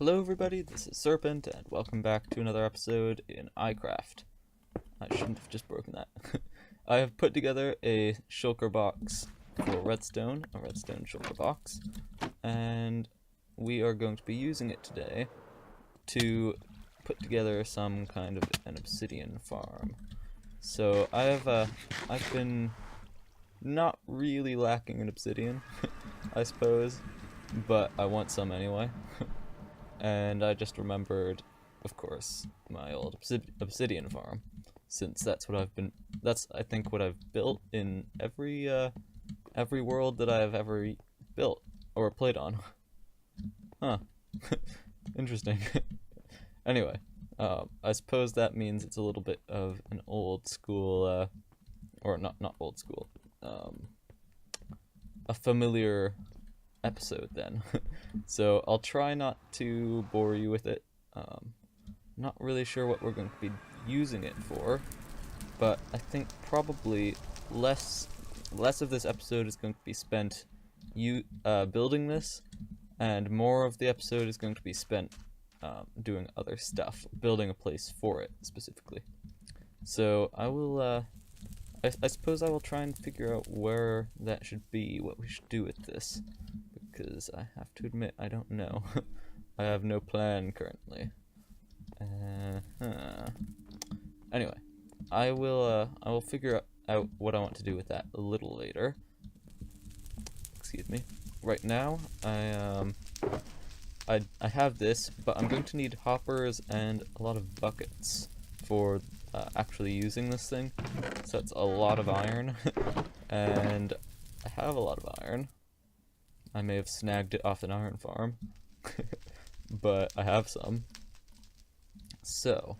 Hello everybody, this is Serpent, and welcome back to another episode in iCraft. I shouldn't have just broken that. I have put together a shulker box for redstone, a redstone shulker box, and we are going to be using it today to put together some kind of an obsidian farm. So I've been not really lacking in obsidian, I suppose, but I want some anyway. And I just remembered, of course, my old obsidian farm, since that's I think what I've built in every world that I've ever built or played on. Huh. Interesting. Anyway, I suppose that means it's a little bit of an old school, or not old school, a familiar episode then. So I'll try not to bore you with it. Not really sure what we're going to be using it for, but I think probably less of this episode is going to be spent building this, and more of the episode is going to be spent doing other stuff, building a place for it specifically. So I will I suppose I will try and figure out where that should be, what we should do with this, because I have to admit I don't know. I have no plan currently. Anyway, I will figure out what I want to do with that a little later. Excuse me. Right now, I have this, but I'm going to need hoppers and a lot of buckets for actually using this thing. So it's a lot of iron, and I have a lot of iron. I may have snagged it off an iron farm, but I have some. So,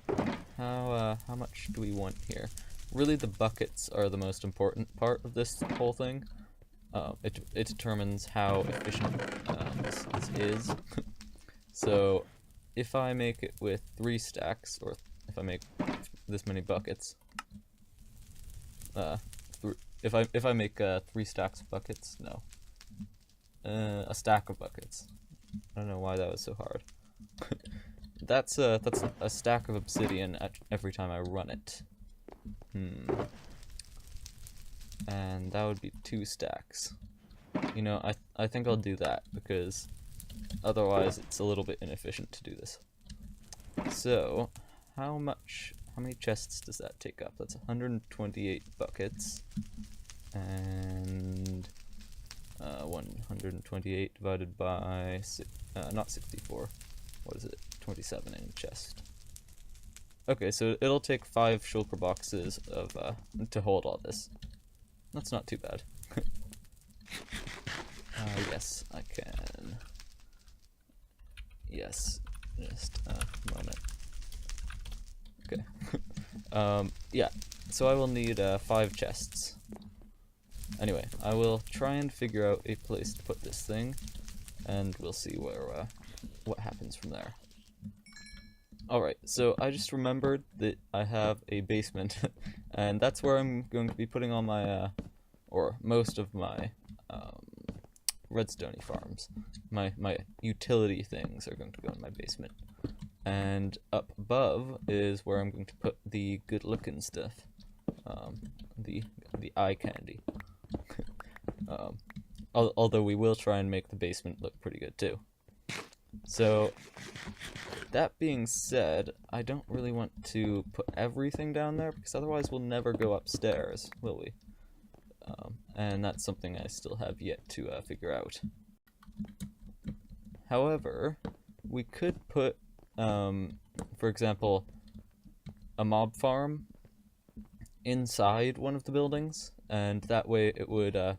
how much do we want here? Really, the buckets are the most important part of this whole thing. It determines how efficient this is. So, if I make it with 3 stacks, or if I make this many buckets, if I make 3 stacks of buckets, no. A stack of buckets. I don't know why that was so hard. That's a stack of obsidian every time I run it. And that would be 2 stacks. You know, I think I'll do that, because otherwise it's a little bit inefficient to do this. So, how many chests does that take up? That's 128 buckets, and 128 divided by not 64. What is it? 27 in a chest. Okay, so it'll take 5 shulker boxes of to hold all this. That's not too bad. Yes, I can. Yes, just a moment. Okay. Yeah, so I will need 5 chests. Anyway, I will try and figure out a place to put this thing, and we'll see where what happens from there. Alright, so I just remembered that I have a basement, and that's where I'm going to be putting all my, or most of my, redstone farms. My utility things are going to go in my basement. And up above is where I'm going to put the good-looking stuff, the eye candy. Although we will try and make the basement look pretty good too. So, that being said, I don't really want to put everything down there, because otherwise we'll never go upstairs, will we? And that's something I still have yet to figure out. However, we could put, for example, a mob farm inside one of the buildings, and that way it would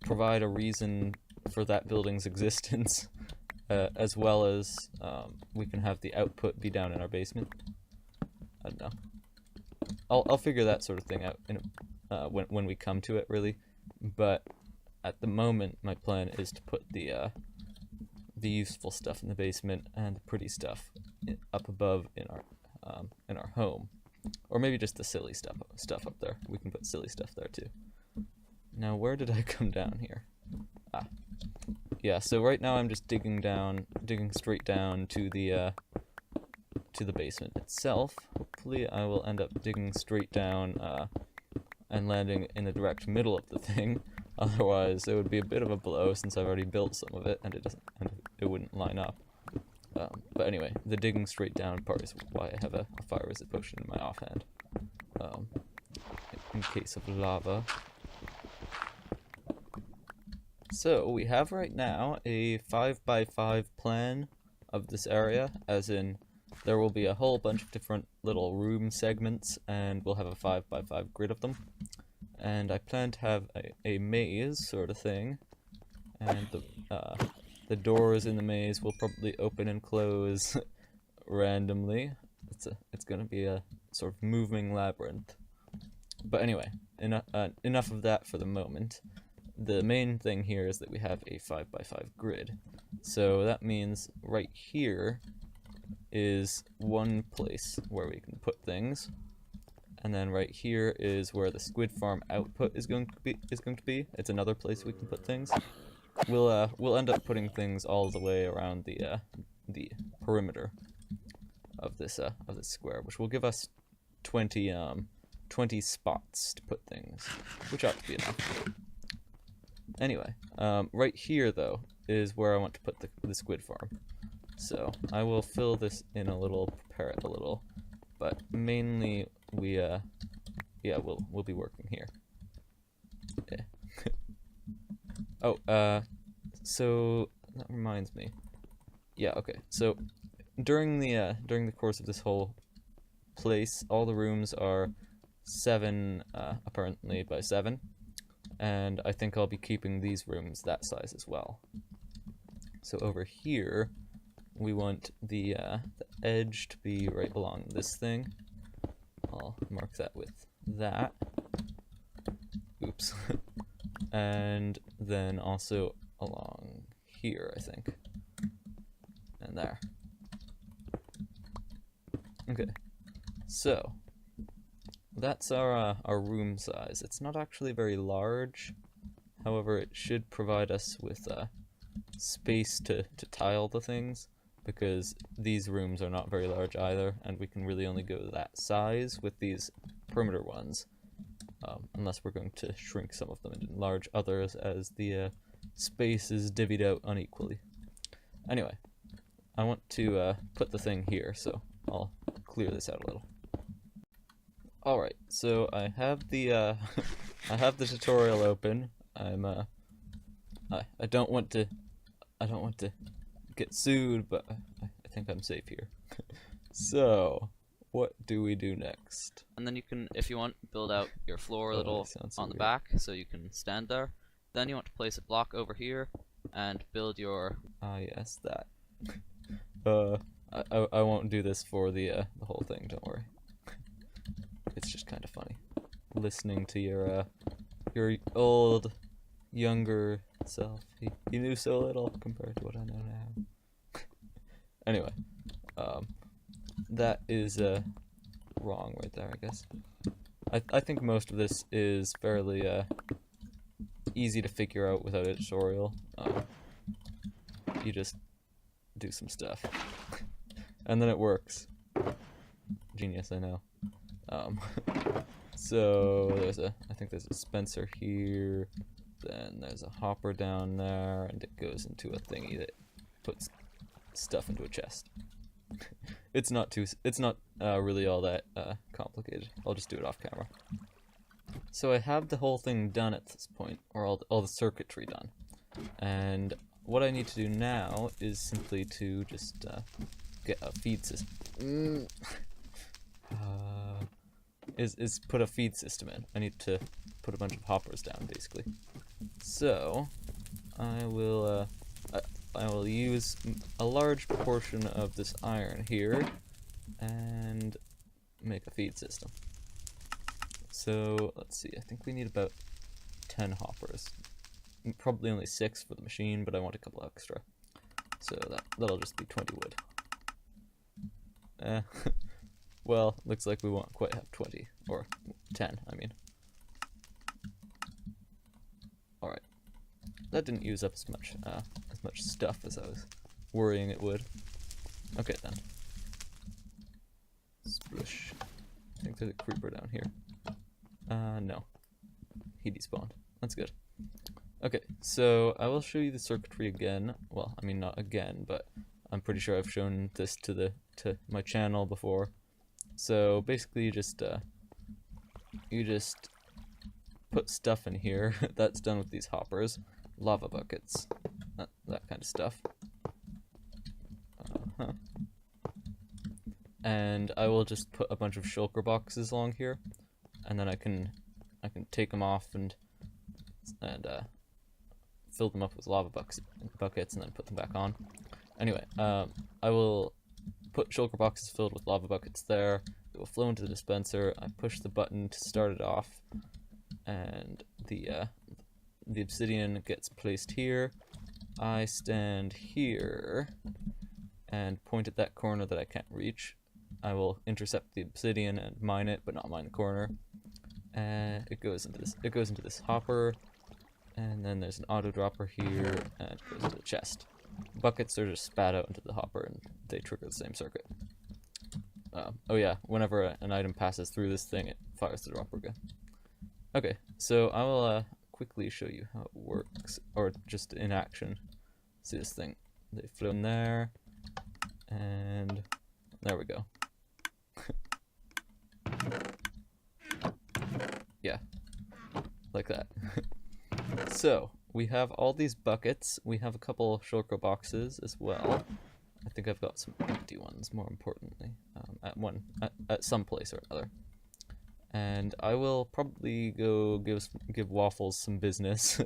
provide a reason for that building's existence, as well as we can have the output be down in our basement. I don't know. I'll figure that sort of thing out when we come to it, really. But at the moment, my plan is to put the useful stuff in the basement and the pretty stuff up above in our home, or maybe just the silly stuff up there. We can put silly stuff there too. Now, where did I come down here? Yeah, so right now I'm just digging straight down to the basement itself. Hopefully I will end up digging straight down and landing in the direct middle of the thing. Otherwise, it would be a bit of a blow since I've already built some of it, and it wouldn't line up. But anyway, the digging straight down part is why I have a fire resist potion in my offhand, in case of lava. So we have right now a 5x5 plan of this area, as in there will be a whole bunch of different little room segments, and we'll have a 5x5 grid of them. And I plan to have a maze sort of thing, and the doors in the maze will probably open and close randomly. It's gonna be a sort of moving labyrinth. But anyway, enough of that for the moment. The main thing here is that we have a 5x5 grid. So that means right here is one place where we can put things. And then right here is where the squid farm output is going to be. It's another place we can put things. We'll end up putting things all the way around the perimeter of this square, which will give us 20 spots to put things, which ought to be enough. Anyway, right here though is where I want to put the squid farm. So I will fill this in a little, prepare it a little, but mainly we'll be working here. Yeah. Oh, so that reminds me. Yeah, okay. So during the course of this whole place, all the rooms are 7 apparently by 7, and I think I'll be keeping these rooms that size as well. So over here, we want the edge to be right along this thing. I'll mark that with that. Oops. And then also along here, I think. And there. Okay. So that's our room size. It's not actually very large. However, it should provide us with space to tile the things, because these rooms are not very large either, and we can really only go that size with these perimeter ones, unless we're going to shrink some of them and enlarge others as the space is divvied out unequally. Anyway, I want to put the thing here, so I'll clear this out a little. Alright, so I have the I have the tutorial open. I don't want to get sued, but I think I'm safe here. So, what do we do next? And then you can, if you want, build out your floor a little on the back, so you can stand there. Then you want to place a block over here, and build your... yes, that. I won't do this for the whole thing, don't worry. It's just kind of funny. Listening to your old, younger self. He knew so little compared to what I know now. Anyway, that is wrong right there, I guess. I think most of this is fairly easy to figure out without a tutorial. You just do some stuff, and then it works. Genius, I know. So I think there's a Spencer here. Then there's a hopper down there, and it goes into a thingy that puts stuff into a chest. It's not really all that complicated. I'll just do it off camera. So I have the whole thing done at this point, or all the circuitry done. And what I need to do now is simply to just get a feed system. Is put a feed system in. I need to put a bunch of hoppers down, basically. So I will use a large portion of this iron here and make a feed system. So let's see, I think we need about 10 hoppers. Probably only 6 for the machine, but I want a couple extra. So that'll just be 20 wood. Well, looks like we won't quite have 20, or 10, I mean. Alright. that didn't use up as much stuff as I was worrying it would. Okay then. Splish. I think there's a creeper down here. No. He despawned. That's good. Okay, so I will show you the circuitry again. Well, I mean not again, but I'm pretty sure I've shown this to my channel before. So basically you just put stuff in here. That's done with these hoppers, lava buckets, that kind of stuff. And I will just put a bunch of shulker boxes along here, and then I can take them off and fill them up with lava buckets and then put them back on. Anyway, I will put shulker boxes filled with lava buckets there. It will flow into the dispenser. I push the button to start it off, and the obsidian gets placed here. I stand here and point at that corner that I can't reach. I will intercept the obsidian and mine it, but not mine the corner. And it goes into this hopper, and then there's an auto dropper here, and it goes into the chest. Buckets are just spat out into the hopper, and they trigger the same circuit. Oh yeah, whenever an item passes through this thing, it fires the dropper again. Okay, so I will quickly show you how it works, or just in action. See this thing? They flew in there, and there we go. Yeah, like that. So we have all these buckets. We have a couple shulker boxes as well. I think I've got some empty ones, more importantly, at some place or another. And I will probably go give Waffles some business,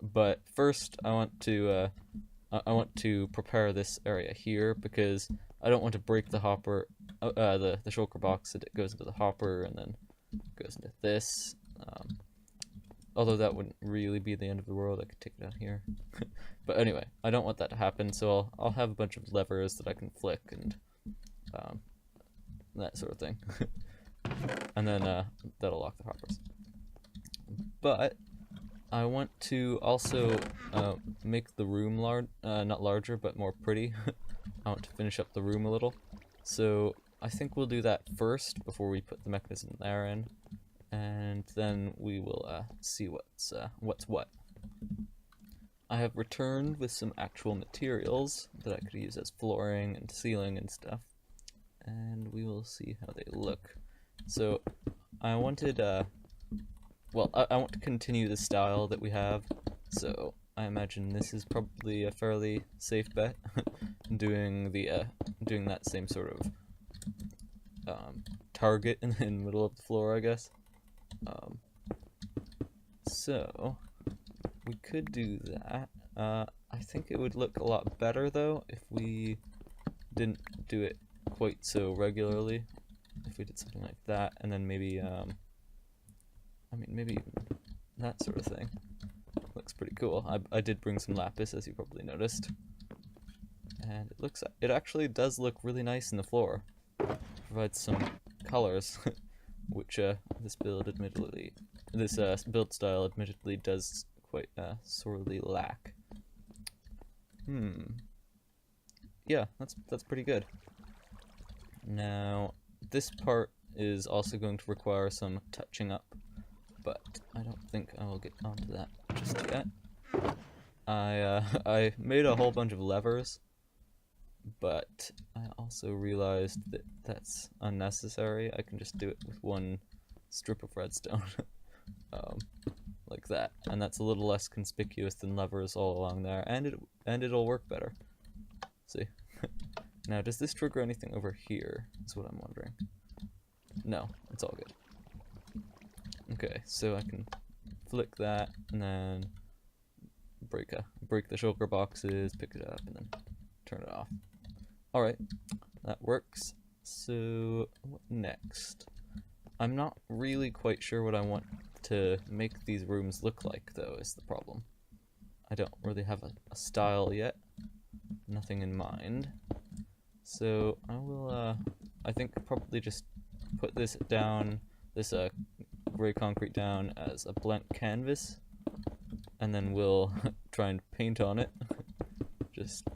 but first I want to prepare this area here, because I don't want to break the hopper, the shulker box, that it goes into the hopper and then goes into this. Although that wouldn't really be the end of the world, I could take it down here. But anyway, I don't want that to happen, so I'll have a bunch of levers that I can flick and that sort of thing. And then that'll lock the hoppers. But I want to also make the room not larger, but more pretty. I want to finish up the room a little. So I think we'll do that first before we put the mechanism there in. And then we will see what's what. I have returned with some actual materials that I could use as flooring and ceiling and stuff, and we will see how they look. So I wanted, I want to continue the style that we have, so I imagine this is probably a fairly safe bet, doing that same sort of target in the middle of the floor, I guess. So we could do that. I think it would look a lot better though if we didn't do it quite so regularly. If we did something like that, and then maybe maybe that sort of thing. Looks pretty cool. I did bring some lapis, as you probably noticed, and it actually does look really nice in the floor. Provides some colors. Which this build style admittedly does quite sorely lack. Yeah, that's pretty good. Now this part is also going to require some touching up, but I don't think I will get onto that just yet. I made a whole bunch of levers, but I also realized that that's unnecessary. I can just do it with one strip of redstone, like that, and that's a little less conspicuous than levers all along there, and it'll work better. See? Now, does this trigger anything over here? Is what I'm wondering. No, it's all good. Okay, so I can flick that and then break the shulker boxes, pick it up, and then turn it off. Alright, that works. So, what next? I'm not really quite sure what I want to make these rooms look like, though, is the problem. I don't really have a style yet. Nothing in mind. So, I will, I think probably just put this down, this gray concrete down as a blank canvas. and then we'll try and paint on it. Just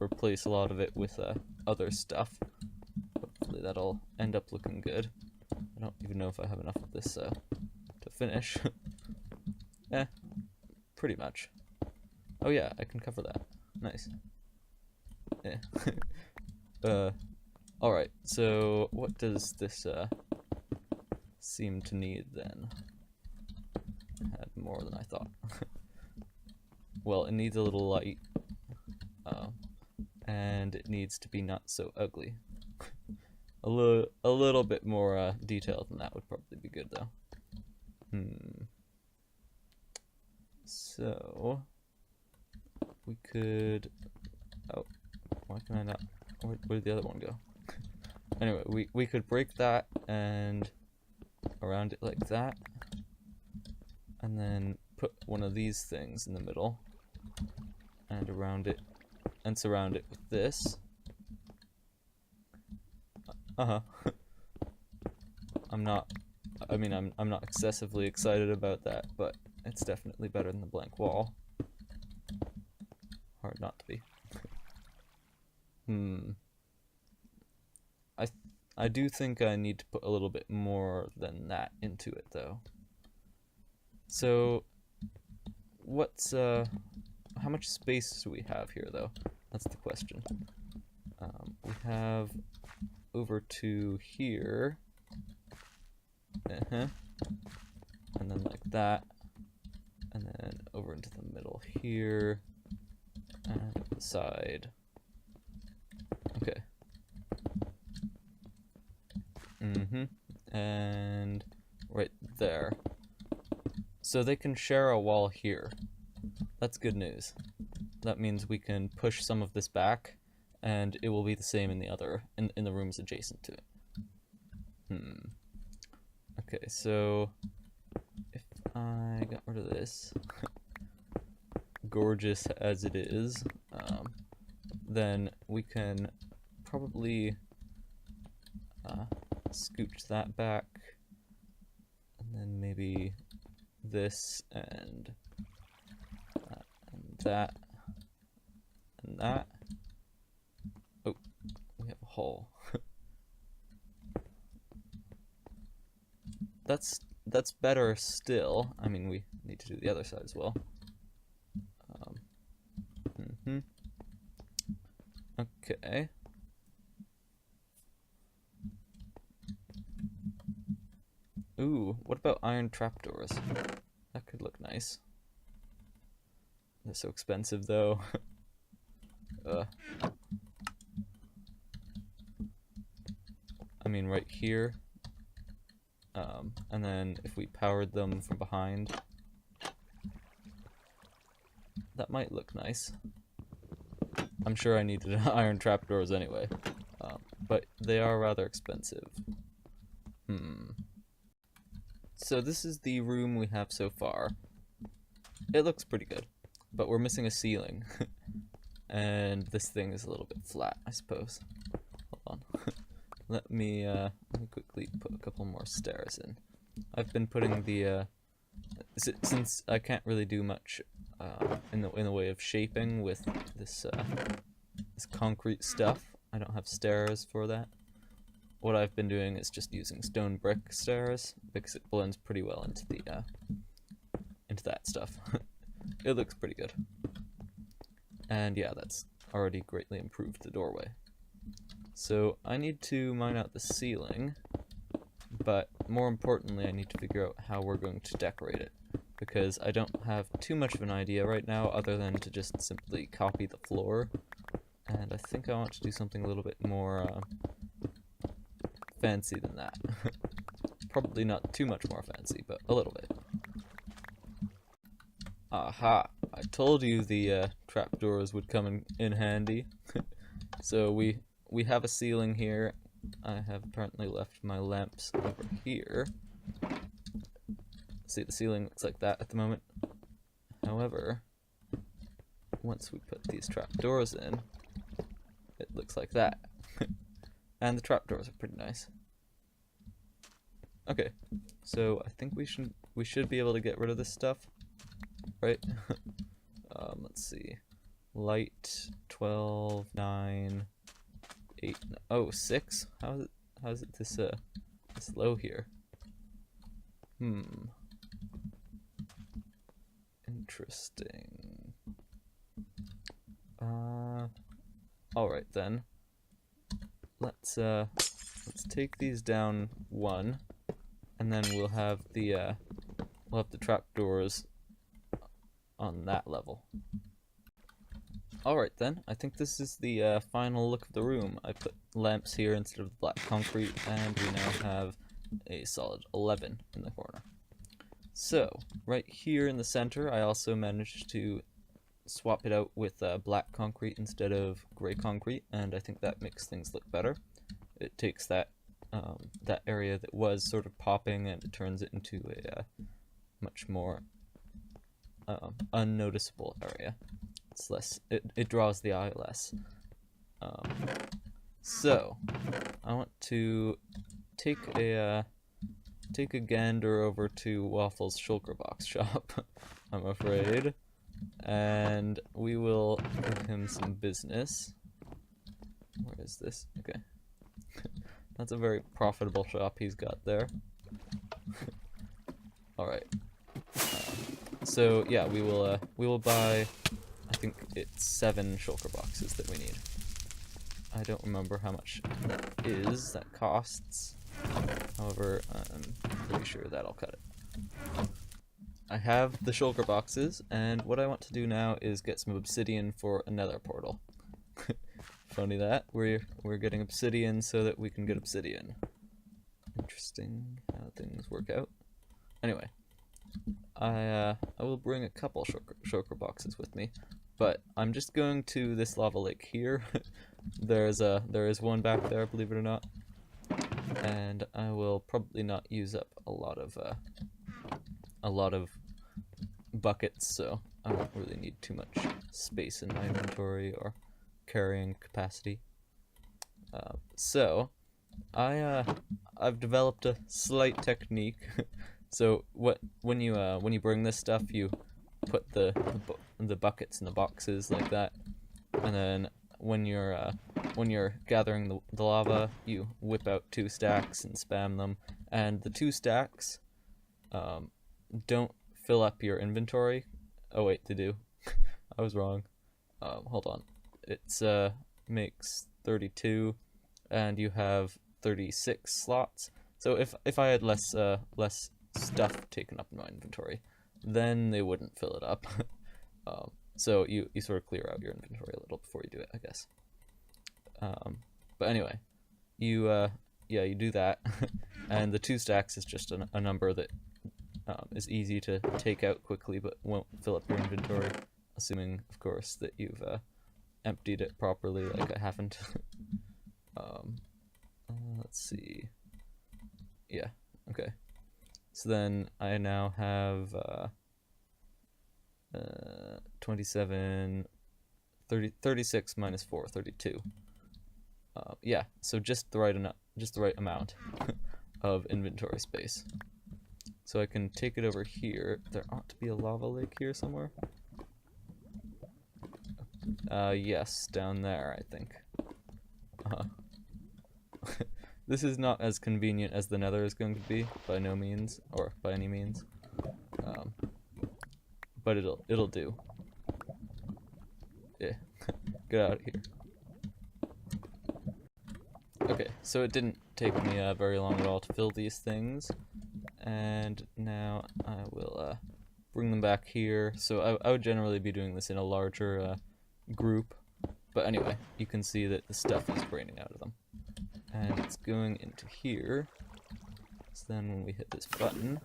replace a lot of it with other stuff. Hopefully that'll end up looking good. I don't even know if I have enough of this to finish. Pretty much. Oh yeah, I can cover that. Nice. Alright, so what does this seem to need then? I had more than I thought. Well, it needs a little light. And it needs to be not so ugly. a little bit more detail than that would probably be good though. So we could, oh, why can I not, where did the other one go? Anyway, we could break that and around it like that, and then put one of these things in the middle and around it, and surround it with this. I'm not excessively excited about that, but it's definitely better than the blank wall. Hard not to be. I do think I need to put a little bit more than that into it though. So what's how much space do we have here though? That's the question. We have over to here. And then like that. And then over into the middle here. And to the side. Okay. And right there. So they can share a wall here. That's good news. That means we can push some of this back, and it will be the same in the other, in the rooms adjacent to it. Okay, so if I got rid of this, gorgeous as it is, then we can probably scooch that back, and then maybe this and that and that. Oh, we have a hole. That's better still. I mean, we need to do the other side as well. Okay. Ooh, what about iron trapdoors? That could look nice. They're so expensive though. I mean right here. And then if we powered them from behind, that might look nice. I'm sure I needed iron trapdoors anyway, but they are rather expensive. So this is the room we have so far. It looks pretty good, but we're missing a ceiling. And this thing is a little bit flat, I suppose. Hold on. Let me quickly put a couple more stairs in. I've been putting the since I can't really do much in the way of shaping with this this concrete stuff. I don't have stairs for that. What I've been doing is just using stone brick stairs because it blends pretty well into the into that stuff. It looks pretty good. And yeah, that's already greatly improved the doorway. So I need to mine out the ceiling, but more importantly I need to figure out how we're going to decorate it, because I don't have too much of an idea right now other than to just simply copy the floor, and I think I want to do something a little bit more fancy than that. Probably not too much more fancy, but a little bit. Aha! I told you the trapdoors would come in handy. So we have a ceiling here. I have apparently left my lamps over here. See, the ceiling looks like that at the moment. However, once we put these trapdoors in, it looks like that. And the trapdoors are pretty nice. Okay, so I think we should be able to get rid of this stuff. right? Let's see. Light 12, 9, 8. Oh, 6? How is it this low here? Interesting. Alright then. Let's take these down 1, and then we'll have the trapdoors on that level. Alright then, I think this is the final look of the room. I put lamps here instead of the black concrete, and we now have a solid 11 in the corner. So, right here in the center, I also managed to swap it out with black concrete instead of gray concrete, and I think that makes things look better. It takes that area that was sort of popping and it turns it into a much more unnoticeable area. It's less. It draws the eye less. So I want to take a gander over to Waffle's shulker box shop. I'm afraid, and we will give him some business. Where is this? Okay. That's a very profitable shop he's got there. Alright. So yeah, we will buy, I think it's 7 shulker boxes that we need. I don't remember how much that costs. However, I'm pretty sure that'll cut it. I have the shulker boxes, and what I want to do now is get some obsidian for another portal. Funny that we're getting obsidian so that we can get obsidian. Interesting how things work out. Anyway, I will bring a couple shulker boxes with me, but I'm just going to this lava lake here. There is one back there, believe it or not, and I will probably not use up a lot of buckets, so I don't really need too much space in my inventory or carrying capacity. So I've developed a slight technique. So when you bring this stuff, you put the buckets in the boxes like that, and then when you're gathering the lava, you whip out 2 stacks and spam them, and the 2 stacks don't fill up your inventory. Oh wait, they do. I was wrong. Hold on. It's makes 32, and you have 36 slots. So if I had less stuff taken up in my inventory, then they wouldn't fill it up. So you sort of clear out your inventory a little before you do it, I guess. But anyway, you do that, and the 2 stacks is just a number that is easy to take out quickly, but won't fill up your inventory, assuming, of course, that you've emptied it properly, like I haven't. Let's see. Yeah, okay. So then I now have 27, 30, 36 minus 4, 32. Yeah, so just the right amount of inventory space. So I can take it over here. There ought to be a lava lake here somewhere. Yes, down there, I think. This is not as convenient as the nether is going to be, by no means, or by any means. But it'll do. Yeah, get out of here. Okay, so it didn't take me very long at all to fill these things, and now I will bring them back here. So I would generally be doing this in a larger group, but anyway, you can see that the stuff is raining out of them, and it's going into here. So then when we hit this button,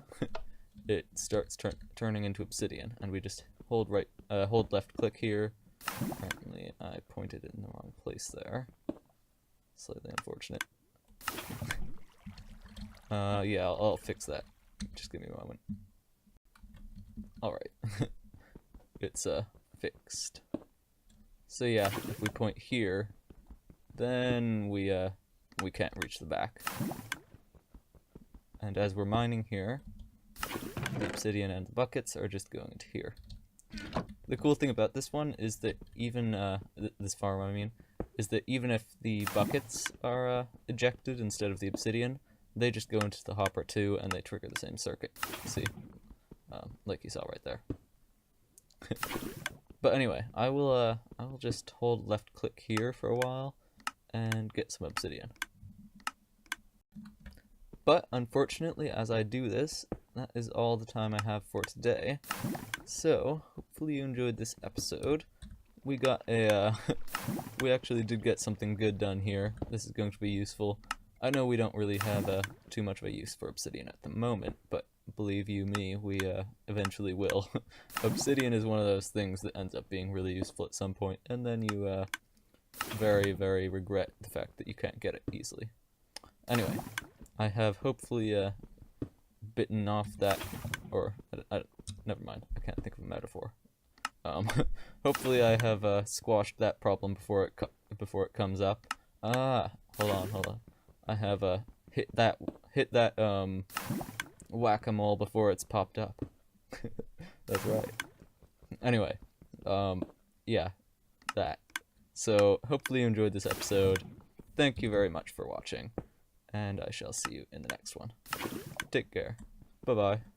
it starts turning into obsidian, and we just hold left click here. Apparently I pointed it in the wrong place there. Slightly unfortunate. Yeah, I'll fix that. Just give me a moment. Alright. It's fixed. So yeah, if we point here, then we can't reach the back. And as we're mining here, the obsidian and the buckets are just going into here. The cool thing about this one is that even, this farm I mean, is that even if the buckets are ejected instead of the obsidian, they just go into the hopper too, and they trigger the same circuit. See? Like you saw right there. But anyway, I will just hold left click here for a while and get some obsidian. But unfortunately, as I do this, that is all the time I have for today. So hopefully you enjoyed this episode. We got a we actually did get something good done here. This is going to be useful. I know we don't really have too much of a use for obsidian at the moment, but believe you me, we eventually will. Obsidian is one of those things that ends up being really useful at some point, and then you very, very regret the fact that you can't get it easily. Anyway, I have hopefully bitten off that, or never mind, I can't think of a metaphor. Hopefully I have squashed that problem before it comes up. Hold on. I have hit that whack-a-mole before it's popped up. That's right. Anyway, yeah, that. So hopefully you enjoyed this episode. Thank you very much for watching, and I shall see you in the next one. Take care. Bye-bye.